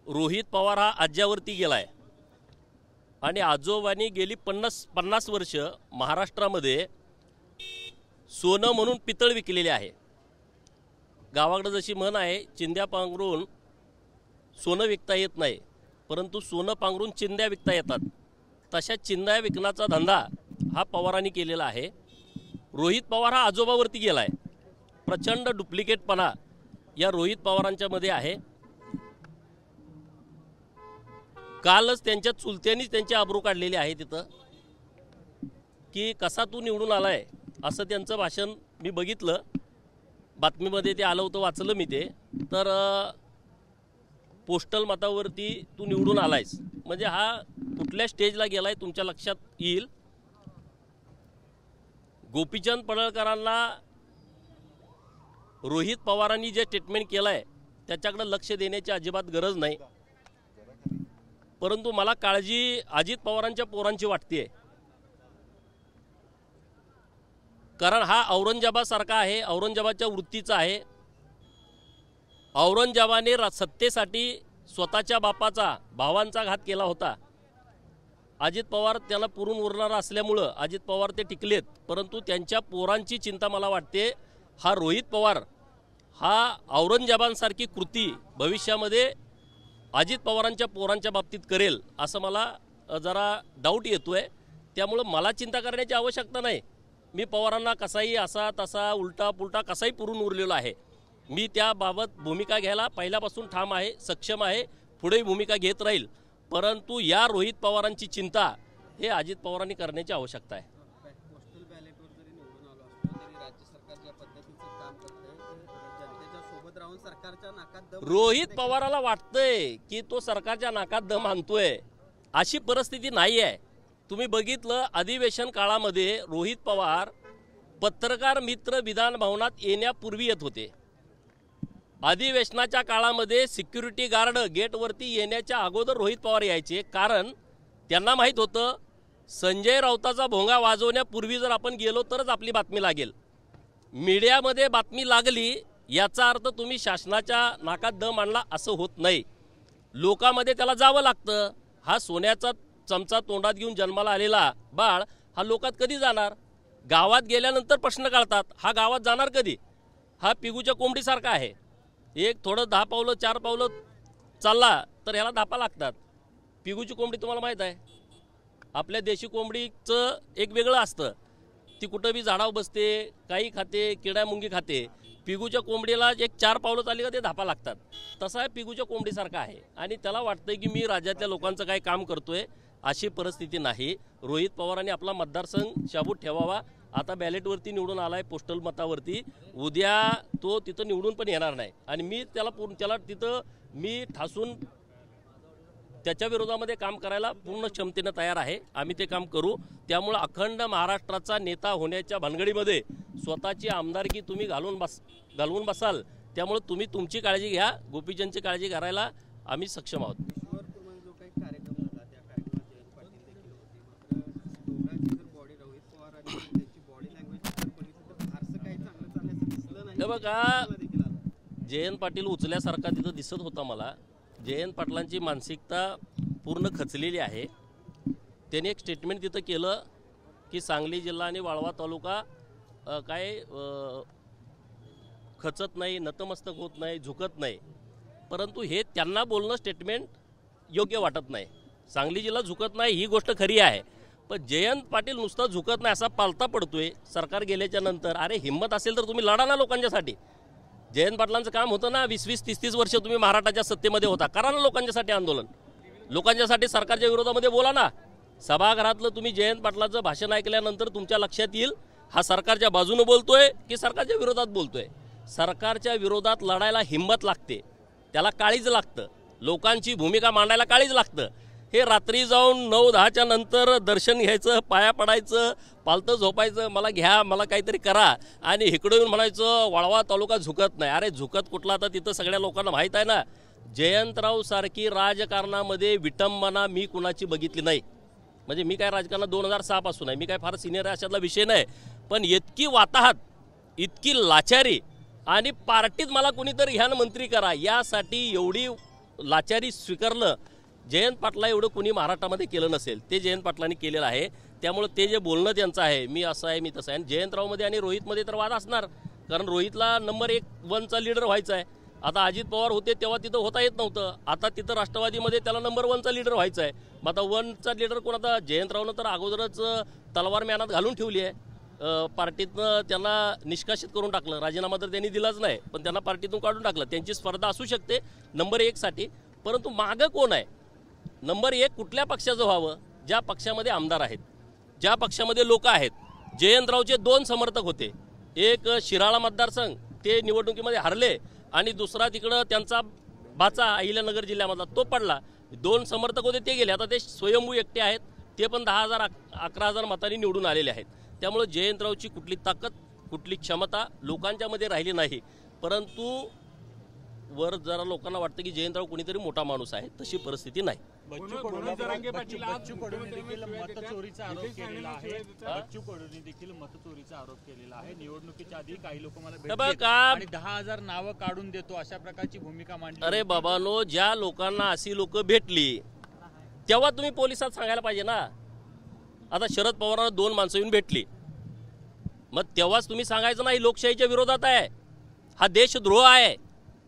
रोहित पवार हा आज्यावरती गेलाय आणि आजोबांनी गेली 50 वर्ष महाराष्ट्रामध्ये सोनं म्हणून पितळ विकलेले आहे। गावाकडे जशी म्हण आहे, चिंध्या पांघरून सोनं विकता येत नाही, परंतु सोनं पांघरून चिंध्या विकता येतात। तशा चिंध्या विकण्याचा धंदा हा पवारांनी केलेला आहे। रोहित पवार हा आजोबावरती गेलाय। प्रचंड डुप्लिकेटपणा या रोहित पवारांच्या मध्ये आहे। कालच त्यांच्या चुलत्यांनीच त्यांची आबरू काढलेली आहे तिथं, की कसा तू निवडून आलाय असं त्यांचं भाषण मी बघितलं, बातमीमध्ये ते आलं होतं, वाचलं मी ते। तर पोस्टल मतावरती तू निवडून आलायस म्हणजे हा कुठल्या स्टेजला गेलाय तुमच्या लक्षात येईल। गोपीचंद पडळकरांना रोहित पवारांनी जे स्टेटमेंट केलंय त्याच्याकडे लक्ष देण्याची अजिबात गरज नाही, परंतु मला काळजी अजित पवारांच्या पोरांची वाटते। कारण हा औरंगजेबासारखा आहे, औरंगजेबाच्या वृत्तीचा आहे। औरंगजेबाने सत्तेसाठी स्वतःच्या बापाचा भावांचा घात केला होता। अजित पवार त्याला पुरून उरणारा असल्यामुळे अजित पवार ते टिकलेत, परंतु त्यांच्या पोरांची चिंता मला वाटते। हा रोहित पवार हा औरंगजेबांसारखी कृती भविष्यामध्ये अजित पवारांच्या पोरांच्या बाबतीत करेल असं मला जरा डाऊट येतोय। त्यामुळे मला चिंता करण्याची आवश्यकता नाही। मी पवारांना कसाही असा तसा उलटा पुलटा कसाही पुरून उरलेलो आहे। मी त्याबाबत भूमिका घ्यायला पहिल्यापासून ठाम आहे, सक्षम आहे, पुढे भूमिका घेत राहील। परंतु या रोहित पवारांची चिंता हे अजित पवारांनी करण्याची आवश्यकता आहे। पोस्टल बॅलेटवर जरी निवडून आलो असतो तरी राज्य सरकार ज्या पद्धतीचं काम करतंय जनतेच्या सोबत राहून सरकारच्या नाकात दम, रोहित पवाराला वाटतंय की तो सरकारच्या नाकात दम आणतोय, अशी परिस्थिती नाही आहे। तुम्ही बघितलं अधिवेशन काळामध्ये रोहित पवार पत्रकार मित्र विधान भवनात येण्यापूर्वी येत होते। अधिवेशनाच्या काळामध्ये सिक्युरिटी गार्ड गेटवरती येण्याच्या अगोदर रोहित पवार यायचे, कारण त्यांना माहीत होतं संजय राऊताचा भोंगा वाजवण्यापूर्वी जर आपण गेलो तरच आपली बातमी लागेल। मीडियामध्ये बातमी लागली याचा अर्थ तुम्ही शासनाच्या नाकात दम आणला असं होत नाही। लोकांमध्ये त्याला जावं लागतं। हा सोन्याचा चमचा तोंडात घेऊन जन्माला आलेला बाळ हा लोकात कधी जाणार? गावात गेल्यानंतर प्रश्न काढतात, हा गावात जाणार कधी? हा पिगूच्या कोंबडीसारखा आहे। एक थोडं 10 पावलं 4 पावलं चालला तर ह्याला धापा लागतात। पिगूची कोंबडी तुम्हाला माहीत आहे, आपल्या देशी कोंबडीचं एक वेगळं असतं, ती कुठं बी झाडावर बसते, काही खाते, किड्या मुंगी खाते। पिगूच्या कोंबडीला एक 4 पावलं चालली का ते धापा लागतात। तसा आहे पिगूच्या कोंबडीसारखा आहे आणि त्याला वाटतंय की मी राज्यातल्या लोकांचं काही काम करतोय, अशी परिस्थिती नाही। रोहित पवारांनी आपला मतदारसंघ शाबूत ठेवावा। आता बॅलेटवरती निवडून आलाय, पोस्टल मतावरती, उद्या तो तिथं निवडून पण येणार नाही आणि मी त्याला तिथं मी ठासून त्याच्या विरोधामध्ये काम करायला पूर्ण क्षमतेने तयार आहे। आम्ही ते काम करू। त्यामुळे अखंड महाराष्ट्राचा नेता होण्याच्या भानगडीमध्ये स्वतःची आमदारकी तुम्ही घालवून बसाल, त्यामुळे तुम्ही तुमची काळजी घ्या, गोपीचंदची काळजी करायला आम्ही सक्षम आहोत। जो काही कार्यक्रम झाला त्या कार्यक्रमात जयंत पाटील देखील होते, मात्र दोघांची जर बॉडी रोहित पवार आणि त्यांची बॉडी लँग्वेज जर बघितलं तर फारसं काही चांगलं चालल्याचं दिसलं नाही। हे बघा, जयंत पाटील उचल्यासारखा तिथं दिसत होता मला। जयंत पाटलांची मानसिकता पूर्ण खचलेली आहे। त्यांनी एक स्टेटमेंट तिथं केलं की सांगली जिल्हा आणि वाळवा तालुका काय खचत नाही, नतमस्तक होत नाही, झुकत नाही, परंतु हे त्यांना बोलणं स्टेटमेंट योग्य वाटत नाही। सांगली जिल्हा झुकत नाही ही गोष्ट खरी आहे, पण जयंत पाटील नुसतं झुकत नाही असा पालता पडतोय सरकार गेल्याच्या नंतर। अरे हिम्मत असेल तर तुम्ही लढा ना लोकांच्यासाठी। जयंत पाटलांचं काम होतं ना, 20-30 वर्ष तुम्ही महाराष्ट्राच्या सत्तेमध्ये होता, करा ना लोकांच्यासाठी आंदोलन, लोकांच्यासाठी सरकारच्या विरोधामध्ये बोला ना। सभागृहातलं तुम्ही जयंत पाटलाचं भाषण ऐकल्यानंतर तुमच्या लक्षात येईल हा सरकारच्या बाजूने बोलतोय की सरकारच्या विरोधात बोलतोय। सरकारच्या विरोधात लढायला हिम्मत लागते, त्याला काळीज लागतं, लोकांची भूमिका मांडायला काळीज लागतं। हे रात्री जाऊन 9-10च्या नंतर दर्शन घ्यायचं, पाया पडायचं, पालतं झोपायचं, मला घ्या, मला काहीतरी करा, आणि इकडे येऊन म्हणायचं वाळवा तालुका झुकत नाही। अरे झुकत कुठला? तर तिथं सगळ्या लोकांना माहीत आहे ना, जयंतराव सारखी राजकारणामध्ये विटंबना मी कुणाची बघितली नाही। म्हणजे मी काय राजकारणात 2006 पासून आहे, मी काय फार सिनियर आहे अशातला विषय नाही, पण इतकी वाताहत, इतकी लाचारी आणि पार्टीत मला कोणीतरी ह्यानं मंत्री करा यासाठी एवढी लाचारी स्वीकारलं, जयंत पाटला एवढं कुणी महाराष्ट्रामध्ये केलं नसेल, ते जयंत पाटलांनी केलेलं आहे. त्यामुळे ते जे बोलणं त्यांचं आहे, मी असं आहे मी तसं आहे, आणि जयंतरावमध्ये आणि रोहितमध्ये तर वाद असणार, कारण रोहितला नंबर 1चा लीडर व्हायचा आहे. आता अजित पवार होते तेव्हा तिथं होता येत नव्हतं, आता तिथं राष्ट्रवादीमध्ये त्याला नंबर 1चा लीडर व्हायचा आहे. मग आता 1चा लीडर कोण? आता जयंतरावनं तर अगोदरच तलवार म्यानात घालून ठेवली आहे. पार्टीतनं त्यांना निष्कासित करून टाकलं, राजीनामा तर त्यांनी दिलाच नाही, पण त्यांना पार्टीतून काढून टाकलं. त्यांची स्पर्धा असू शकते नंबर 1साठी, परंतु मागं कोण आहे? नंबर 1 कुठल्या पक्षाचं व्हावं? ज्या पक्षामध्ये आमदार आहेत, ज्या पक्षामध्ये लोक आहेत. जयंतरावचे 2 समर्थक होते, एक शिराळा मतदारसंघ ते निवडणुकीमध्ये हरले, आणि दुसरा तिकडं त्यांचा बाचा अहिल्यानगर जिल्ह्यामधला तो पडला. 2 समर्थक होते ते गेले, आता ते स्वयंभू एकटे आहेत, ते पण 10,000 11,000 मतांनी निवडून आलेले आहेत. त्यामुळे जयंतरावची कुठली ताकद कुठली क्षमता लोकांच्या मध्ये राहिली नाही. परंतु वर जरा लोकांना वाटतं की जयंतराव कोणीतरी मोठा माणूस आहे, तशी परिस्थिती नाही. बच्चू कडूंनी देखील मतचोरीचा आरोप केलेला आहे. बच्चू कडूंनी देखील मतचोरीचा आरोप केलेला आहे. निवडणुकीच्या आधी काही लोक मला भेटले आणि 10,000 नावं काढून देतो अशा प्रकारची भूमिका मांडली. अरे बाबांनो, ज्या लोकांना अशी लोक भेटली तेव्हा तुम्ही पोलिसात सांगायला पाहिजे ना. आता शरद पवारांना 2 माणसं येऊन भेटली, मग तेव्हाच तुम्ही सांगायचं नाही लोकशाहीच्या विरोधात आहे, हा देशद्रोह आहे,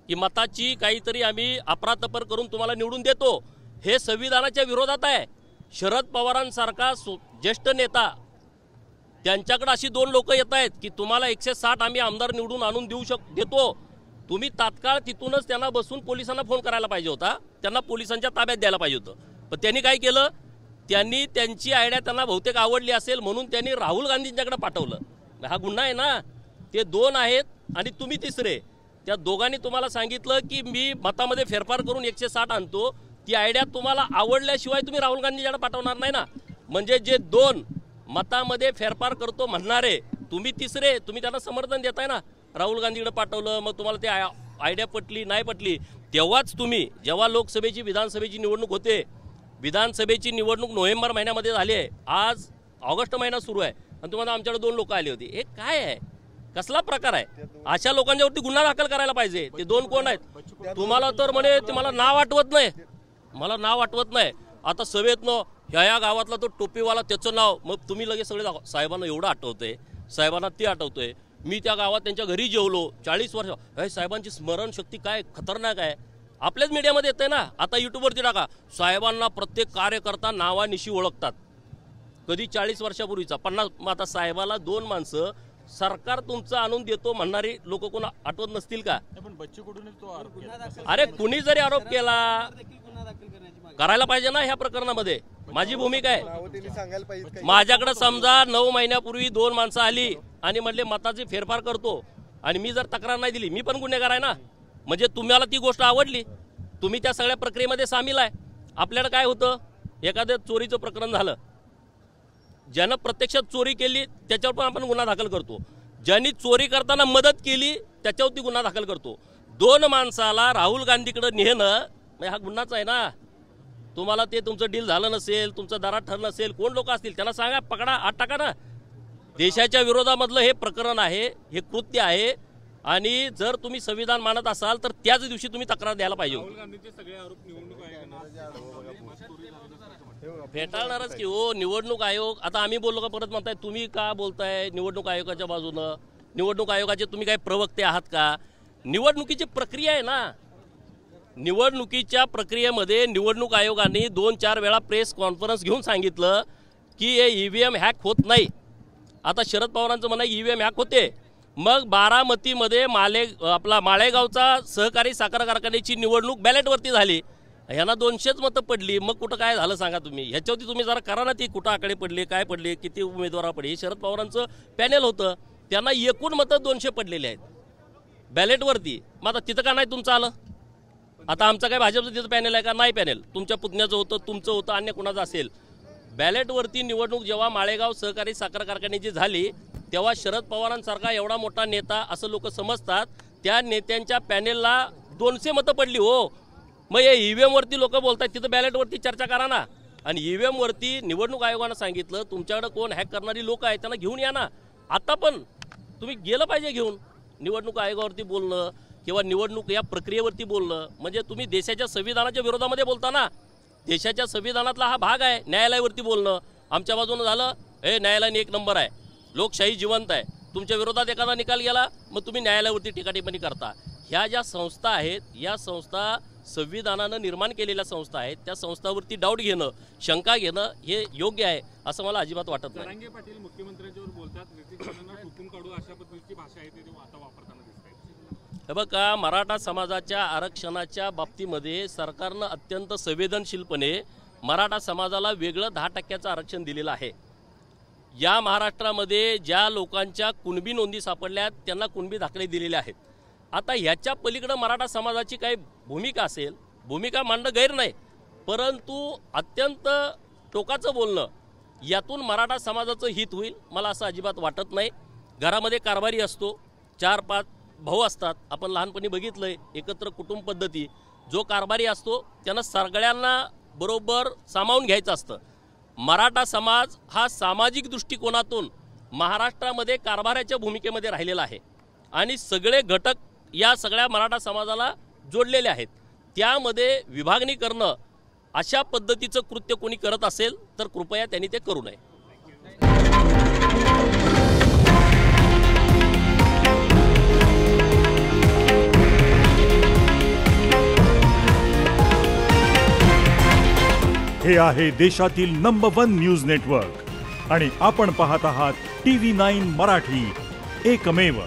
की मताची काहीतरी आम्ही अफरातफर करून तुम्हाला निवडून देतो, हे संविधानाच्या विरोधात आहे. शरद पवारांसारखा ज्येष्ठ नेता, त्यांच्याकडे अशी 2 लोक येत आहेत की तुम्हाला 160 आम्ही आमदार निवडून आणून देतो. तुम्ही तात्काळ तिथूनच त्यांना बसून पोलिसांना फोन करायला पाहिजे होता, त्यांना पोलिसांच्या ताब्यात द्यायला पाहिजे होतं. पण त्यांनी काय केलं? त्यांनी त्यांची आयडिया त्यांना बहुतेक आवडली असेल म्हणून त्यांनी राहुल गांधींच्याकडे पाठवलं. हा गुन्हा आहे ना. ते 2 आहेत आणि तुम्ही तिसरे. त्या दोघांनी तुम्हाला सांगितलं की मी मतामध्ये फेरफार करून 160 आणतो. ती आयडिया तुम्हाला आवडल्याशिवाय तुम्ही राहुल गांधींच्याकडे पाठवणार नाही ना. म्हणजे जे 2 मतामध्ये फेरफार करतो म्हणणारे, तुम्ही तिसरे, तुम्ही त्यांना समर्थन देताय ना. राहुल गांधीकडे पाठवलं, मग तुम्हाला ते आयडिया पटली नाही पटली, तेव्हाच तुम्ही जेव्हा लोकसभेची विधानसभेची निवडणूक होते, विधानसभेची निवडणूक नोव्हेंबर महिन्यामध्ये झाली आहे, आज ऑगस्ट महिना सुरू आहे, आणि तुम्हाला आमच्याकडे 2 लोक आली होती. हे काय आहे? कसला प्रकार आहे? अशा लोकांच्यावरती गुन्हा दाखल करायला पाहिजे. ते 2 कोण आहेत? तुम्हाला तर म्हणे ते मला नाव आठवत नाही, मला नाव आठवत नाही. आता सभेतनं ह्या गावातला तो टोपीवाला त्याचं नाव, मग तुम्ही लगेच सगळे साहेबांना एवढं आठवतंय, साहेबांना ते आठवतंय. मी त्या गावात त्यांच्या घरी जेवलो 40 वर्ष. हे साहेबांची स्मरणशक्ती काय खतरनाक आहे. आपल्याच मीडियामध्ये येते ना. आता युट्यूबवरती टाका, साहेबांना प्रत्येक कार्यकर्ता नावानिशी ओळखतात. कधी 40 वर्षापूर्वीचा 50. मग आता साहेबाला 2 माणसं सरकार तुमचं आणून देतो म्हणणारी लोक कोण आठवत नसतील का? पण बच्चू कडून तो आरोप केला. अरे कुणी जरी आरोप केला करायला पाहिजे ना. ह्या प्रकरणामध्ये माझी भूमिका आहे. माझ्याकडे समजा 9 महिन्यापूर्वी 2 माणसं आली आणि म्हणले मताची फेरफार करतो, आणि मी जर तक्रार नाही दिली, मी पण गुन्हेगार आहे ना. म्हणजे तुम्हाला ती गोष्ट आवडली, तुम्ही त्या सगळ्या प्रक्रियेमध्ये सामील आहे. आपल्याला काय होतं, एखाद्या चोरीचं प्रकरण झालं, ज्यानं प्रत्यक्षात चोरी केली त्याच्यावर पण आपण गुन्हा दाखल करतो, ज्यांनी चोरी करताना मदत केली त्याच्यावरती गुन्हा दाखल करतो. 2 माणसाला राहुल गांधीकडे नेणं म्हणजे हा गुन्हाच आहे ना. तुम्हाला ते तुमचं डील झालं नसेल, तुमचं दरात ठरलं नसेल, कोण लोक असतील त्यांना सांगा, पकडा, आत टाका ना. देशाच्या विरोधामधलं हे प्रकरण आहे, हे कृत्य आहे, आणि जर तुम्ही संविधान मानत असाल तर त्याच दिवशी तुम्ही तक्रार द्यायला पाहिजे. फेटाळणारच की हो निवडणूक आयोग. आता आम्ही बोललो का परत म्हणताय तुम्ही का बोलताय निवडणूक आयोगाच्या बाजूनं? निवडणूक आयोगाचे तुम्ही काय प्रवक्ते आहात का? निवडणुकीची प्रक्रिया आहे ना. निवडणुकीच्या प्रक्रियेमध्ये निवडणूक आयोगाने 2-4 वेळा प्रेस कॉन्फरन्स घेऊन सांगितलं की हे ईव्हीएम हॅक होत नाही. आता शरद पवारांचं म्हणणं ईव्हीएम हॅक होते. मग बारामतीमध्ये माळेगावचा सहकारी साखर कारखान्याची निवडणूक बॅलेटवरती झाली, ह्यांना 200च मतं पडली. मग कुठं काय झालं सांगा तुम्ही? ह्याच्यावरती तुम्ही जरा करा ना, ती कुठं आकडे पडले, काय पडले, किती उमेदवार पडले. हे शरद पवारांचं पॅनेल होतं, त्यांना एकूण मतं 200 पडलेले आहेत बॅलेटवरती. मग आता तिथं का नाही तुमचं आलं? आता आमचं काय भाजपचं तिथं पॅनेल आहे का? नाही पॅनेल. तुमच्या पुतण्याचं होतं, तुमचं होतं, अन्य कुणाचं असेल. बॅलेटवरती निवडणूक जेव्हा माळेगाव सहकारी साखर कारखान्याची झाली तेव्हा शरद पवारांसारखा एवढा मोठा नेता असं लोक समजतात, त्या नेत्यांच्या पॅनेलला 200 मतं पडली हो. मग हे ईव्हीएमवरती लोक बोलतात, तिथं बॅलेटवरती चर्चा करा ना. आणि ईव्हीएमवरती निवडणूक आयोगानं सांगितलं तुमच्याकडे कोण हॅक करणारी लोक आहेत त्यांना घेऊन या ना. आता पण तुम्ही गेलं पाहिजे घेऊन. निवडणूक आयोगावरती बोलणं, किंवा निवडणूक या प्रक्रियेवरती बोलणं म्हणजे तुम्ही देशाच्या संविधानाच्या विरोधामध्ये बोलता ना. देशाच्या संविधानातला हा भाग आहे न्यायालयावरती बोलणं. आमच्या बाजूनं झालं हे न्यायालयाने 1 नंबर आहे, लोकशाही जिवंत आहे. तुमच्या विरोधात एखादा निकाल गेला मग तुम्ही न्यायालयावरती टीकाटिप्पणी करता. ह्या ज्या संस्था आहेत या संस्था संविधानानं निर्माण केलेल्या संस्था आहेत. त्या संस्थावरती डाऊट घेणं, शंका घेणं हे योग्य आहे असं मला अजिबात वाटत नाही. जरांगे पाटील मुख्यमंत्र्यांच्यावर बोलतात, नेतृत्वांना हुकूम काढू अशा पद्धतीची भाषा आहे ती आता वापरताना दिसते. हे बघा, मराठा समाजाच्या आरक्षणाच्या बाबतीमध्ये सरकारनं अत्यंत संवेदनशीलपणे मराठा समाजाला वेगळं 10% आरक्षण दिलेलं आहे. या महाराष्ट्रामध्ये ज्या लोकांच्या कुणबी नोंदी सापडल्यात त्यांना कुणबी दाखले दिलेले आहेत. आता ह्याच्या पलीकडं मराठा समाजाची काही भूमिका असेल, भूमिका मांडणं गैर नाही, परंतु अत्यंत टोकाचं बोलणं यातून मराठा समाजाचं हित होईल मला असं अजिबात वाटत नाही. घरामध्ये कारभारी असतो, 4-5 भाऊ असतात, आपण लहानपणी बघितलंय एकत्र कुटुंब पद्धती. जो कारभारी असतो त्यानं सगळ्यांना बरोबर सामावून घ्यायचं असतं. मराठा समाज हा सामाजिक दृष्टिकोनातून महाराष्ट्रामध्ये कारभाराच्या भूमिकेमध्ये राहिलेला आहे आणि सगळे घटक या सगळ्या मराठा समाजाला जोडलेले आहेत. त्यामध्ये विभागणी करणं अशा पद्धतीचं कृत्य कोणी करत असेल तर कृपया त्यांनी ते करू नये. हे आहे देशातील नंबर 1 न्यूज नेटवर्क आणि आपण पाहत आहात TV9 मराठी, एकमेव.